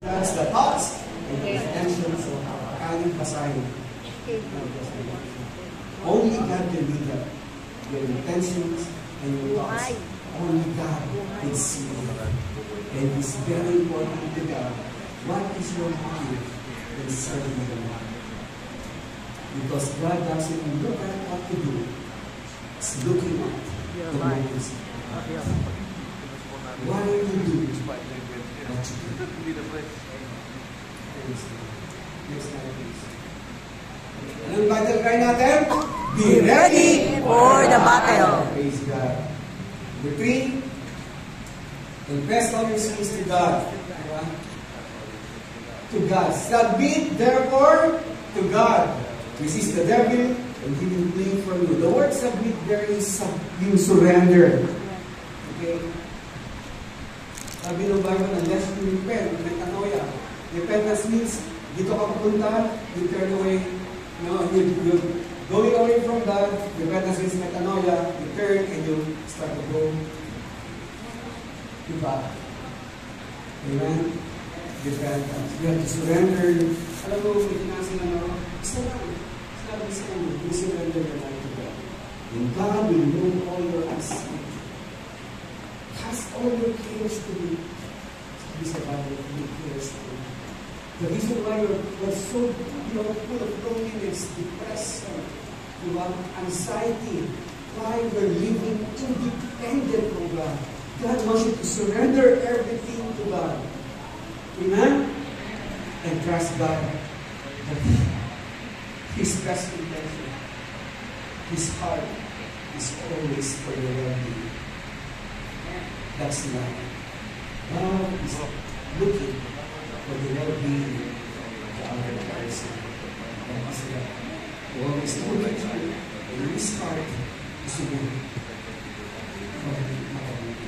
That's the thoughts and the intentions of kaning basahin. Only God can do that. Your intentions and your thoughts. Only God can see it. And it's very important to God. What is your motive in serving the Lord? Because God doesn't look at what to do. It's looking at the motives. Why are you doing what you do? Next slide, please. Anong battle cry natin? Be ready for the battle. Praise God. Number 3, confess all your sins to God. To God. Submit, therefore, to God. Resist the devil, and he will flee from you. The word submit there is you surrender. Okay? Sabi ng Bible, unless you repent, metanoia. Repentance means, dito ka pupunta, you turn away, you're going away from God. Repentance means metanoia, you turn and you start to go back. Amen? Repentance. You have to surrender. Alam mo, may kinasa na isa lang. Sabi sa kanya, you surrender your life to God. And God will know all your anxiety. Cast all your cares to me. Sabi sa Bible, your cares to me. The reason why you're so full of loneliness, depression, you have anxiety, why you're living independent from God. God wants you to surrender everything to God. Amen? And trust God that His best intention, His heart is always for your well-being. That's love. God is looking for the well-being of the other person. That is love. Always looking for you, and His heart is to be for the well-being.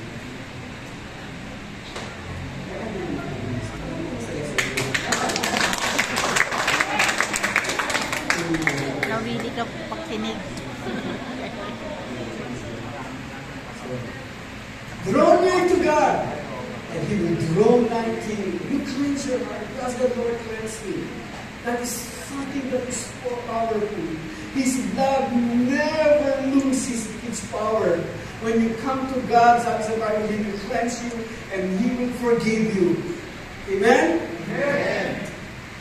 Nawili ka pakinig. Draw near to God, and He will draw nigh to you. You cleanse your heart. Does the Lord cleanse me? That is something that is so powerful. His love never loses its power. When you come to God, sabi sa Bible, He will cleanse you and He will forgive you. Amen? Amen.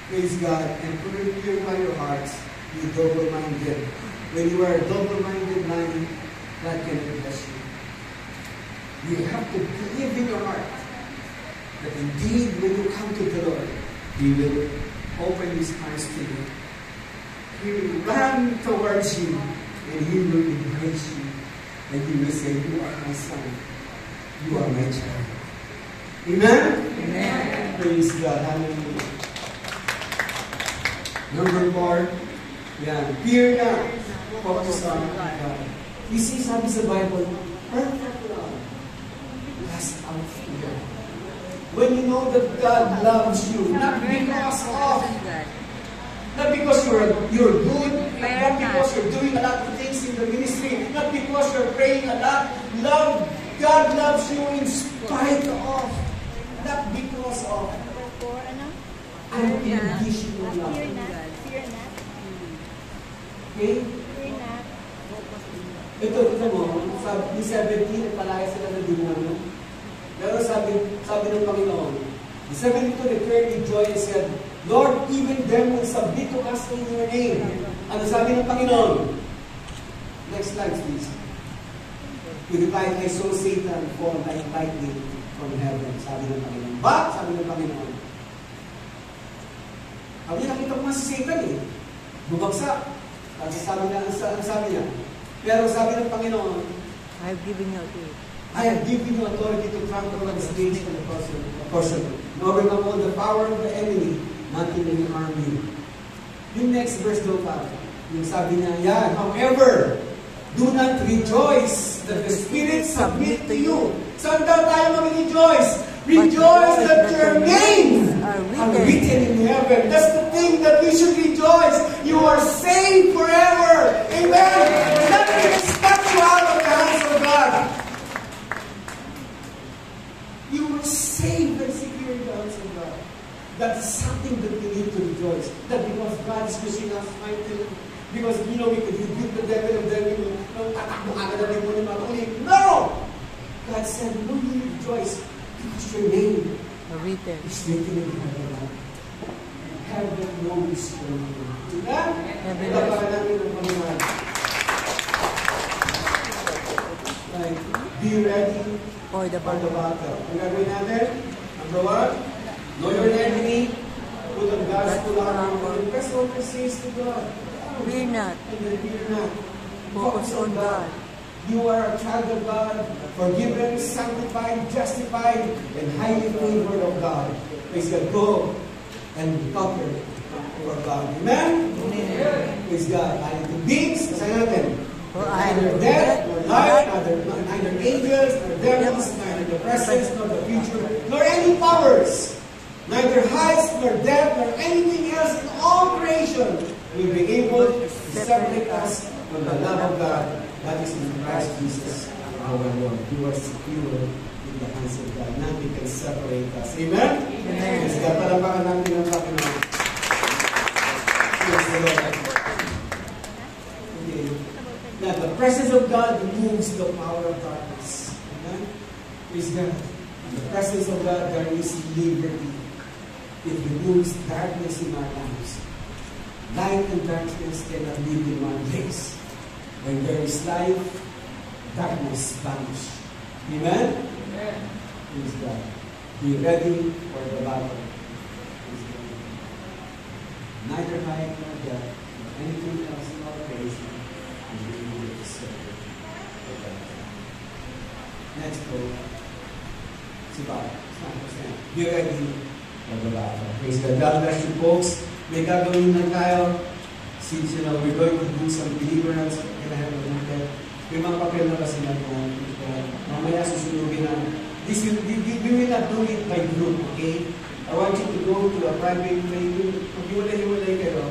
Praise God. And purify your hearts. You double-minded. When you are double-minded mind, God can bless you. You have to believe in your heart that indeed when you come to the Lord, He will open His eyes to you. He will run towards you and He will embrace you. And He will say, you are my son. You are my child. Amen? Amen. Praise God. Hallelujah. Number 4, fear not. Focus on God. You see, sabi sa Bible, perfect love casts out fear. When you know that God loves you, not because you're good, not because you're doing a lot of things in the ministry, not because you're praying a lot. God loves you in spite of, not because of. Unconditional love. Fear not. Okay? Fear not. Ito mo, ni 17, palaya sila ng demonyo. Pero sabi ng Panginoon, the 72 declared in joy and said, Lord, even them will submit to us in your name. Ano sabi ng Panginoon? Next slide, please. He replied, I saw Satan fall like lightning from heaven. Sabi ng Panginoon. But, sabi ng Panginoon, nakita ko nga si Satan bumagsak. Kasi sabi niya, pero sabi ng Panginoon, I have given you authority. I have given you authority to trample on the snakes and the person. And overcome all the power of the enemy, nothing will harm you. Yung next verse daw pa, yung sabi niya, however, do not rejoice that the Spirit submit to you. Saan daw tayo mag-rejoice? Rejoice that your names are written in heaven. That's the thing that we should rejoice. You are saved forever. Amen. Nothing can snatch you out of the hands of God. You were saved and secured in the hands of God. That's something that we need to rejoice. That because God is using us mightily. Because, we could rebuke the devil and then we will, tatakbo agad na rin mo ni Matuli. No! God said, no, you rejoice because your name Written. is written in heaven. Heaven knows your name. Diba? Heaven Ito para namin ang Panginoon. Like, be ready For the for the battle. battle. Ang gagawin natin, number one, know your enemy, put the gospel armor, and press what says to God. Fear not. And then fear not. Focus on God. You are a child of God, forgiven, sanctified, justified, and highly favored of God. Praise God. Go and conquer for God. Amen? Praise God. Neither beings, kasayin natin. For I Neither am death, nor life, dead, neither angels, nor devils, neither the present, nor the future, nor any powers, neither heights, nor depth, nor anything else in all creation will be able to separate us from the love of God that is in Christ Jesus our Lord. You are secure in the hands of God. Nothing can separate us. Amen? Amen. Praise God. Palapakan natin ang Panginoon. Praise the Lord. Okay. Now, the presence of God removes the power of darkness. Amen? Praise God. In the presence of God, there is liberty. It removes darkness in our lives. Light and darkness cannot live in one place. When there is light, darkness vanish. Amen? Amen. Praise God. Be ready for the battle. Praise God. Neither height nor depth, nor anything else in our creation will be able to separate the battle. Next go. Si Bob. Be ready for the battle. Praise God. God bless you, folks. May gagawin na tayo. Since, we're going to do some deliverance, kailangan mo natin. May mga papel na kasi natin. Mamaya susunugin na. We will not do it by group, okay? I want you to go to a private place. Mag-iwalay kayo.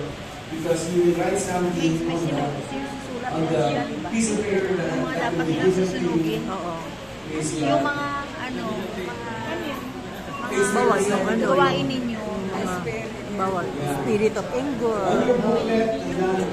Because you will write something on the piece of paper that will be given to you. Oo. Yung mga Bawal yung gawain ninyo. Bawal. Spirit of anger. On your booklet,